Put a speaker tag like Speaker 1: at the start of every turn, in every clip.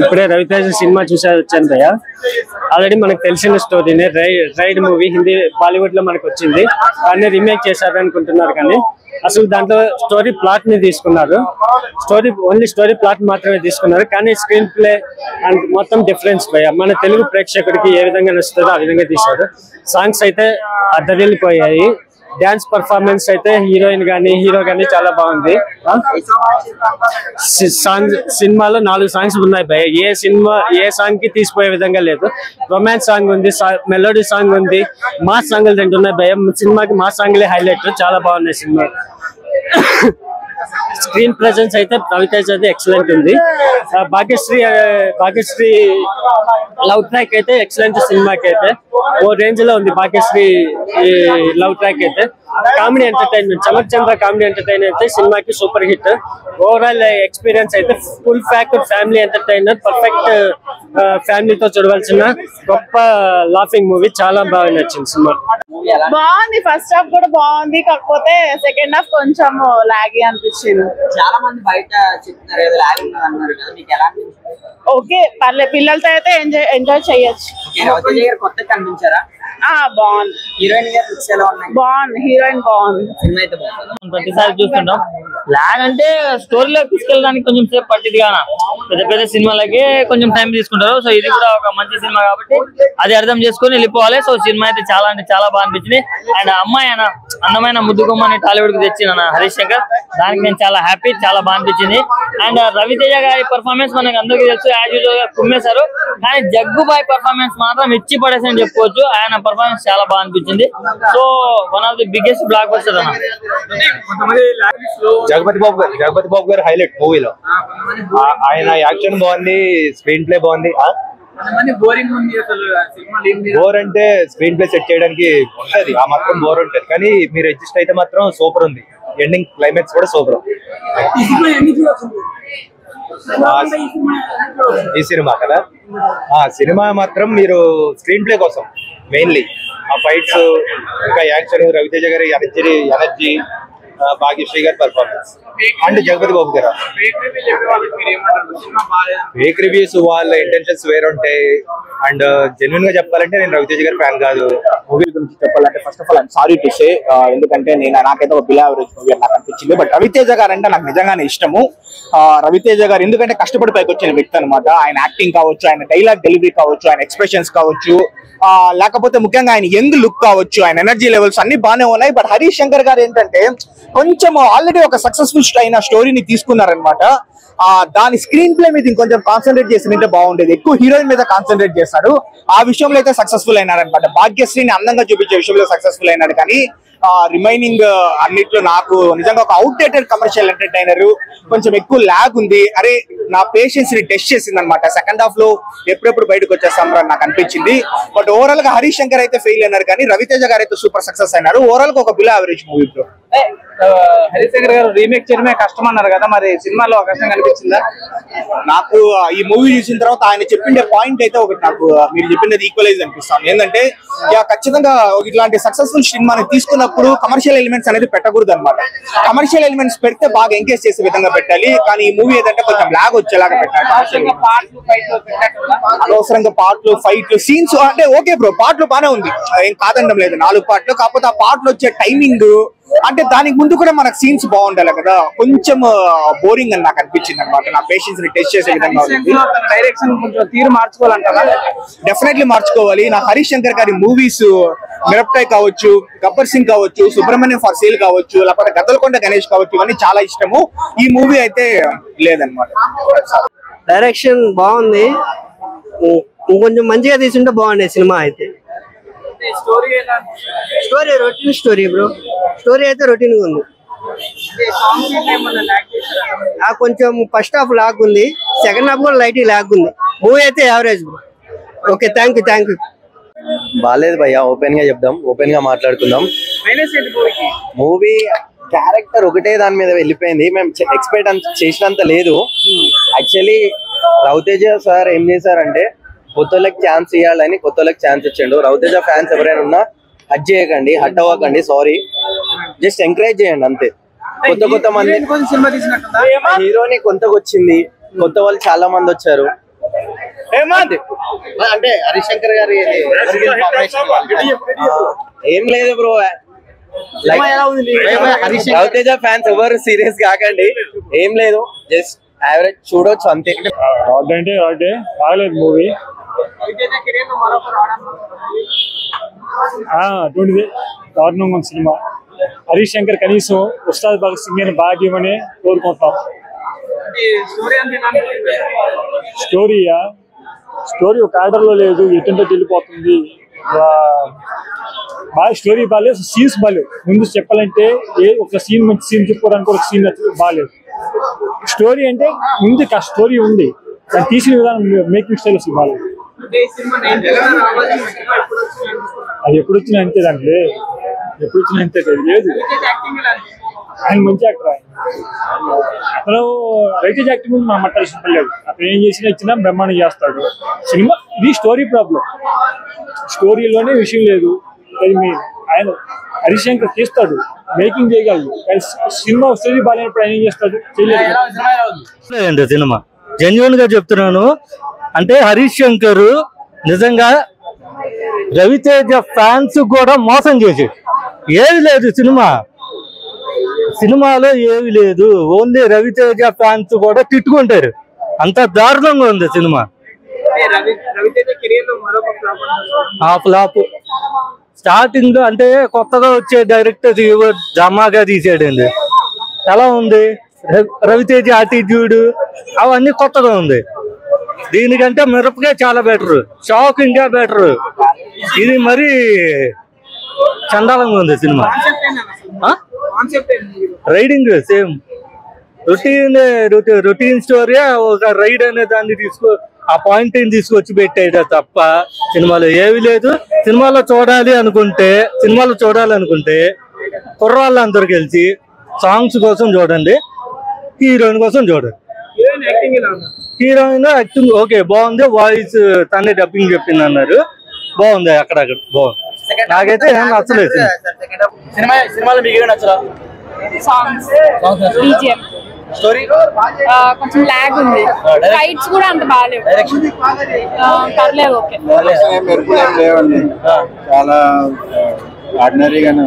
Speaker 1: ఇప్పుడే రవితేజ సినిమా వచ్చాను భయ్య. ఆల్రెడీ మనకు తెలిసిన స్టోరీనే, రైడ్ మూవీ హిందీ బాలీవుడ్ లో మనకు వచ్చింది. దాన్ని రీమేక్ చేశారు అనుకుంటున్నారు, కానీ అసలు దాంట్లో స్టోరీ ప్లాట్ ని తీసుకున్నారు. ఓన్లీ స్టోరీ ప్లాట్ మాత్రమే తీసుకున్నారు, కానీ స్క్రీన్ ప్లే అండ్ మొత్తం డిఫరెన్స్ భయ్య. మన తెలుగు ప్రేక్షకుడికి ఏ విధంగా నచ్చుతుందో ఆ విధంగా తీశారు. సాంగ్స్ అయితే అద్దరిల్లిపోయాయి. డాన్స్ పర్ఫార్మెన్స్ అయితే హీరోయిన్ గానీ హీరో గానీ చాలా బాగుంది. సినిమాలో 4 సాంగ్స్ ఉన్నాయి భయ్య. ఏ సాంగ్ కి తీసిపోయే విధంగా లేదు. రొమాన్స్ సాంగ్ ఉంది, మెలోడీ సాంగ్ ఉంది, మాస్ సాంగ్లు 2 ఉన్నాయి భయ్య. సినిమాకి మాస్ సాంగ్లే హైలైట్, చాలా బాగున్నాయి సినిమా. స్క్రీన్ ప్రెజెన్స్ అయితే రవితేజ అయితే ఎక్సలెంట్ ఉంది. భాగ్యశ్రీ లవ్ ట్రాక్ అయితే ఎక్సలెంట్. సినిమాకి అయితే ఓ రేంజ్ లో ఉంది భాగ్యశ్రీ లవ్ ట్రాక్ అయితే. కామెడీ ఎంటర్టైన్మెంట్, చమక్చంద్ర కామెడీ ఎంటర్టైన్మెంట్ అయితే సినిమాకి సూపర్ హిట్. ఓవరాల్ ఎక్స్పీరియన్స్ అయితే full factor family entertainer, perfect ఫ్యామిలీతో చూడవలసిన గొప్ప లాఫింగ్ మూవీ. చాలా బాగా నచ్చింది సినిమా.
Speaker 2: బాగుంది, ఫస్ట్ హాఫ్ కూడా బాగుంది, కాకపోతే సెకండ్ హాఫ్ కొంచెం లాగి అనిపించింది.
Speaker 3: చాలా మంది బయట చెప్తున్నారు కదా లాగ్ ఉన్నది అన్నారు కదా, మీకు ఎలా అనిపించింది?
Speaker 2: ఓకే పర్లేదు, పిల్లలతో అయితే ఎంజాయ్ చేయొచ్చు.
Speaker 3: కొత్త కనిపించారా?
Speaker 2: బాగుంది.
Speaker 3: హీరోయిన్ గారు లుక్స్ ఎలా ఉన్నాయి?
Speaker 2: బాగుంది, హీరోయిన్ బాగుంది.
Speaker 3: సినిమా అయితే బాగుంది.
Speaker 4: ప్రతిసారి చూస్తుంటాం. లాగ్ అంటే స్టోరీలో తీసుకెళ్ళడానికి కొంచెం సేపు పట్టింది, కానీ పెద్ద సినిమాలకి కొంచెం టైం తీసుకుంటారు. సో ఇది కూడా ఒక మంచి సినిమా కాబట్టి అది అర్థం చేసుకుని వెళ్ళిపోవాలి. సో సినిమా అయితే చాలా అంటే చాలా బాగా అనిపించింది. అండ్ అమ్మాయి అందమైన ముద్దుగుమ్మని టాలీవుడ్ కి తెచ్చిన హరీష్ శంకర్, దానికి నేను చాలా హ్యాపీ, చాలా బాగా అనిపించింది. అండ్ రవితేజ గారి పర్ఫార్మెన్స్ మనకు అందరికీ తెలుసు, యాజ్ యూజువల్ గా కుమ్మేశారు. కానీ జగ్గుబాయ్ పర్ఫార్మెన్స్ మాత్రం ఇచ్చి పడేసని చెప్పుకోవచ్చు. ఆయన పర్ఫార్మెన్స్ చాలా బాగా అనిపించింది. So one of the biggest block buster అన్న.
Speaker 5: జగపతి బాబు గారు హైలైట్ మూవీలో. ఆయన యాక్షన్ బాగుంది, స్క్రీన్ ప్లే బాగుంది. బోర్ అంటే స్క్రీన్ ప్లే సెట్ చేయడానికి ఉంటది, ఆ మాత్రం బోర్ ఉంటది. కానీ మీరు అడ్జస్ట్ అయితే మాత్రం సూపర్ ఉంది. ఎండింగ్ క్లైమాక్స్ కూడా సూపర్. ఈ సినిమా కదా, సినిమా మాత్రం మీరు స్క్రీన్ ప్లే కోసం మెయిన్లీ ఆ ఫైట్స్, ఇంకా యాక్షన్, రవితేజ గారి ఎనర్జీ, భాగ్యశ్రీ గారి పర్ఫార్మెన్స్ అండ్ జగపతి బాబు గారు. ఫేక్ రివ్యూస్ వాళ్ళ ఇంటెన్షన్స్ వేరుంటాయి. అండ్ జెన్యున్ గా చెప్పాలంటే నేను రవితేజ గారి ఫ్యాన్ కాదు.
Speaker 6: మూవీ గురించి చెప్పాలంటే first of all I'm sorry to say, ఎందుకంటే నాకైతే ఒక బిలో యావరేజ్ మూవీ అని నాకు అనిపించింది. బట్ రవితేజ గారు అంటే నాకు నిజంగానే ఇష్టము. రవితేజ గారు ఎందుకంటే కష్టపడి పైకి వచ్చిన వ్యక్తి అనమాట. ఆయన యాక్టింగ్ కావచ్చు, ఆయన డైలాగ్ డెలివరీ కావచ్చు, ఆయన ఎక్స్ప్రెషన్స్ కావచ్చు, లేకపోతే ముఖ్యంగా ఆయన యంగ్ లుక్ కావచ్చు, ఆయన ఎనర్జీ లెవెల్స్ అన్ని బాగానే ఉన్నాయి. బట్ హరీష్ శంకర్ గారు ఏంటంటే కొంచెం ఆల్రెడీ ఒక సక్సెస్ఫుల్ అయిన స్టోరీని తీసుకున్నారనమాట. దాని స్క్రీన్ ప్లే మీద ఇంకొంచెం కాన్సన్ట్రేట్ చేసినట్టే బాగుండేది. ఎక్కువ హీరోయిన్ మీద కాన్సన్ట్రేట్ చేస్తాడు, ఆ విషయంలో అయితే సక్సెస్ఫుల్ అయినారనమాట. భాగ్యశ్రీని అందంగా చూపించే విషయంలో సక్సెస్ఫుల్ అయినాడు. కానీ రిమైనింగ్ అన్నిట్లో నాకు నిజంగా ఒక అవుట్డేటెడ్ కమర్షియల్ ఎంటర్టైనర్, కొంచెం ఎక్కువ ల్యాగ్ ఉంది. అరే నా పేషెన్స్ ని టెస్ట్ చేసింది అనమాట. సెకండ్ హాఫ్ లో ఎప్పుడెప్పుడు బయటకు వచ్చేస్తాం అని నాకు అనిపించింది. బట్ ఓవరాల్ గా హరీష్ శంకర్ అయితే ఫెయిల్ అయినారు, కానీ రవితేజ గారు అయితే సూపర్ సక్సెస్ అయినారు. ఓవరాల్ గా ఒక below average movie.
Speaker 7: Harish Shankar గారు రీమేక్ చేయడమే కష్టం అన్నారు కదా, మరి సినిమాలో కష్టం కనిపించిందా?
Speaker 6: నాకు ఈ మూవీ చూసిన తర్వాత ఆయన చెప్పిండే పాయింట్ అయితే ఒకటి నాకు మీరు చెప్పినది ఈక్వలైజ్ అనిపిస్తాను. ఏంటంటే ఖచ్చితంగా ఇట్లాంటి సక్సెస్ఫుల్ సినిమాని తీసుకున్నప్పుడు కమర్షియల్ ఎలిమెంట్స్ అనేది పెట్టకూడదు అనమాట. కమర్షియల్ ఎలిమెంట్స్ పెడితే బాగా ఎంగేజ్ చేసే విధంగా పెట్టాలి. కానీ ఈ మూవీ ఏదంటే కొంచెం లాగ్ వచ్చేలాగా పెట్టాలి. అనవసరంగా పాటలు, ఫైట్లు, సీన్స్ అంటే ఓకే బ్రో, పాటలు బాగానే ఉంది, ఏం కాదనడం లేదు, 4 పాటలు. కాకపోతే ఆ పాటలు వచ్చే టైమింగ్ అంటే దానికి ముందు కూడా మనకు సీన్స్ బాగుండాలి కదా, కొంచెం బోరింగ్ అని నాకు అనిపించింది అనమాట. నా పేషెన్స్ ని టెస్ట్ చేసే విధంగా ఉంది.
Speaker 7: డైరెక్షన్ కొంచెం తీరు మార్చుకోవాలంటారా?
Speaker 6: డెఫినెట్లీ మార్చుకోవాలి. నా హరీష్ శంకర్ గారి మూవీస్ మిరపకాయ్ కావచ్చు, గబ్బర్ సింగ్ కావచ్చు, సుబ్రహ్మణ్యం ఫర్ సేల్ కావచ్చు, లేకపోతే గద్దలకొండ గణేష్ కావచ్చు, ఇవన్నీ చాలా ఇష్టము. ఈ మూవీ అయితే లేదనమాట.
Speaker 1: డైరెక్షన్ బాగుంది, ఇంకొంచెం మంచిగా తీసుంటే బాగుండే సినిమా అయితే. Story routine story bro, story అయితే రొటీన్ గా ఉంది. కొంచెం ఫస్ట్ హాఫ్ లాగ్ ఉంది, సెకండ్ హాఫ్ కూడా లైట్ లాగ్ ఉంది. మూవీ అయితే average bro. Okay, thank you.
Speaker 5: బాలేదు భయ్యా, ఓపెన్ గా చెప్దాం, ఓపెన్ గా మాట్లాడుకుందాం. మూవీ క్యారెక్టర్ ఒకటే దాని మీద వెళ్ళిపోయింది. మేము ఎక్స్పెక్ట్ చేసినంత లేదు. యాక్చువల్లీ రవితేజ సార్ ఏం చేశారంటే కొత్త వాళ్ళకి ఛాన్స్ ఇవ్వాలని కొత్త వాళ్ళకి ఛాన్స్ ఇచ్చిండు. రవితేజ ఫ్యాన్స్ ఎవరైనా ఉన్నా హట్ చేయకండి, హట్ అవ్వకండి, సారీ, జస్ట్ ఎంకరేజ్ చేయండి అంతే. కొత్త మంది హీరోని కొత్తగా వచ్చింది, కొత్త వాళ్ళు చాలా మంది వచ్చారు. అంటే హరిశంకర్ గారి ఏం లేదు బ్రో. రవితేజ ఫ్యాన్స్ ఎవరు సీరియస్ కాకండి, ఏం లేదు, జస్ట్ యావరేజ్ చూడొచ్చు అంతే.
Speaker 8: అంటే బాగలేదు మూవీ. అటువంటిది దారుణంగా ఉంది సినిమా. హరీష్ శంకర్ కనీసం ఉస్తాద్ భగత్ సింగ్ అని బాగా ఇవ్వమని కోరుకుంటాం. స్టోరీ ఒక ఆర్డర్ లో లేదు, ఎటుంటో వెళ్ళిపోతుంది. బాగా స్టోరీ బాగాలేదు, సీన్స్ బాగాలేవు. ముందు చెప్పాలంటే ఒక సీన్ మంచి సీన్ చెప్పుకోవడానికి ఒక సీన్ బాగాలేదు. స్టోరీ అంటే ముందు స్టోరీ ఉంది, దాన్ని తీసిన విధానం మేకింగ్ స్టైల్ అసలు బాగాలేదు. అది ఎప్పుడు వచ్చినా అంతే, దాంట్లో ఎప్పుడు వచ్చినా అంతే లేదు. ఆయన మంచి యాక్టర్. అతను రవితేజ యాక్టింగ్ ముందు మనం మాట్లాడాల్సిన పని లేదు. అతను ఏం చేసినా ఇచ్చినా బ్రహ్మాండం చేస్తాడు. సినిమా ఇది స్టోరీ ప్రాబ్లం, స్టోరీలోనే విషయం లేదు. అది మెయిన్. ఆయన హరిశంకర్ తీస్తాడు, మేకింగ్ చేయగలడు, సినిమా స్టోరీ బాగాలేనప్పుడు ఆయన ఏం చేస్తాడు, చేయలేదు.
Speaker 9: సినిమా జెన్యున్ గా చెప్తున్నాను. అంటే హరీష్ శంకర్ నిజంగా రవితేజ ఫ్యాన్స్ కూడా మోసం చేసాడు. ఏది లేదు సినిమాలో ఏమి లేదు, ఓన్లీ రవితేజ ఫ్యాన్స్ కూడా తిట్టుకుంటారు. అంత దారుణంగా ఉంది సినిమా. ఆ ఫ్లాప్ స్టార్టింగ్ లో అంటే కొత్తగా వచ్చే డైరెక్టర్ డ్రామాగా తీసాడండి. ఎలా ఉంది రవితేజ యాటిట్యూడ్ అవన్నీ కొత్తగా ఉంది. దీనికంటే మిరపకాయ చాలా బెటర్, షాక్ ఇంకా బెటర్. ఇది మరి చండాలంగా ఉంది cinema. Riding same routine story, ఒక రైడ్ అనే దాన్ని ఆ పాయింట్ తీసుకొచ్చి పెట్టాడు తప్ప సినిమాలో ఏమీ లేదు. సినిమాలో చూడాలి అనుకుంటే కుర్రాళ్ళందరూ కలిసి సాంగ్స్ కోసం చూడండి, హీరోయిన్ కోసం చూడండి. హీరోయిన్ యాక్టింగ్ ఓకే బాగుంది, వాయిస్ తనే డబ్బింగ్ చెప్పింది అన్నారు, బాగుంది. అక్కడక్కడ బాగుంది. నాకైతే ఏం నచ్చలేదు
Speaker 3: సినిమాలో మీకు ఏం నచ్చరా? స్టోరీ
Speaker 2: కొంచెం లాగ్ ఉంది, ఫైట్స్ కూడా అంత బాగాలేవు. పర్లేదు, ఓకే.
Speaker 10: లేవండి, చాలా ఆర్డినరీగానే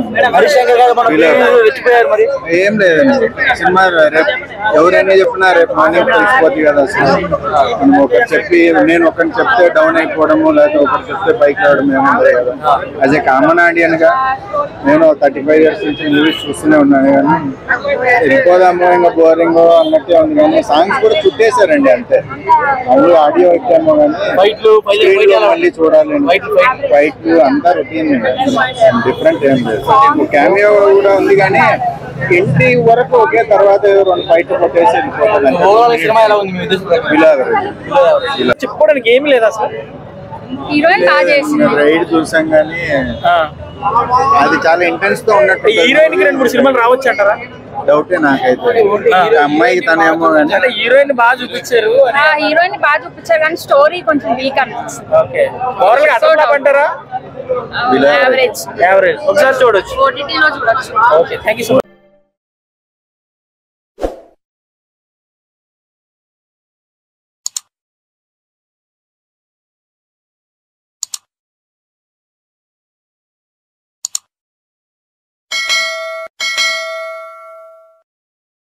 Speaker 10: ఏం లేదండి. సినిమా రేపు ఎవరైనా చెప్పినా రేపు మార్నింగ్ తెలిసిపోతుంది కదా. మనం ఒకటి చెప్పి నేను ఒకరిని చెప్తే డౌన్ అయిపోవడము, లేకపోతే ఒకటి చెప్తే పైకి రావడం ఏముంటుంది కదా. యాజ్ ఏ కామన్ ఆడియన్ గా నేను 35 years నుంచి మూవీస్ చూస్తూనే ఉన్నాను, కానీ వెళ్ళిపోదాము ఇంకా బోరింగ్ అన్నట్టే ఉంది. కానీ సాంగ్స్ కూడా చుట్టేశారండి అంతే. మామూలు ఆడియో ఎక్కామో కానీ మళ్ళీ చూడాలి. ఫైట్లు అంతా రొటీన్, డిఫరెంట్ ఏం లేదు. క్యామియో కూడా ఉంది కానీ ఇంటి వరకు ఒకే, తర్వాత 2 ఫైట్లు కొట్టేసి
Speaker 7: చెప్పుకోవడానికి ఏమి లేదు అసలు.
Speaker 10: రైడ్ చూసాం కానీ అది చాలా ఇంటెన్స్ తో ఉన్నట్టు.
Speaker 7: హీరోయిన్ కి 2-3 సినిమాలు రావచ్చు అంటారా?
Speaker 10: డౌటే నాకైతే. అమ్మాయికి తనేమో కానీ
Speaker 7: హీరోయిన్ బాగా చూపించారు,
Speaker 2: కానీ స్టోరీ కొంచెం వీక్ అనిపిస్తుంది.
Speaker 7: అంటారా?
Speaker 2: యావరేజ్
Speaker 7: ఒకసారి చూడొచ్చు.
Speaker 2: OTT లో చూడొచ్చు.
Speaker 7: Okay, thank you so much.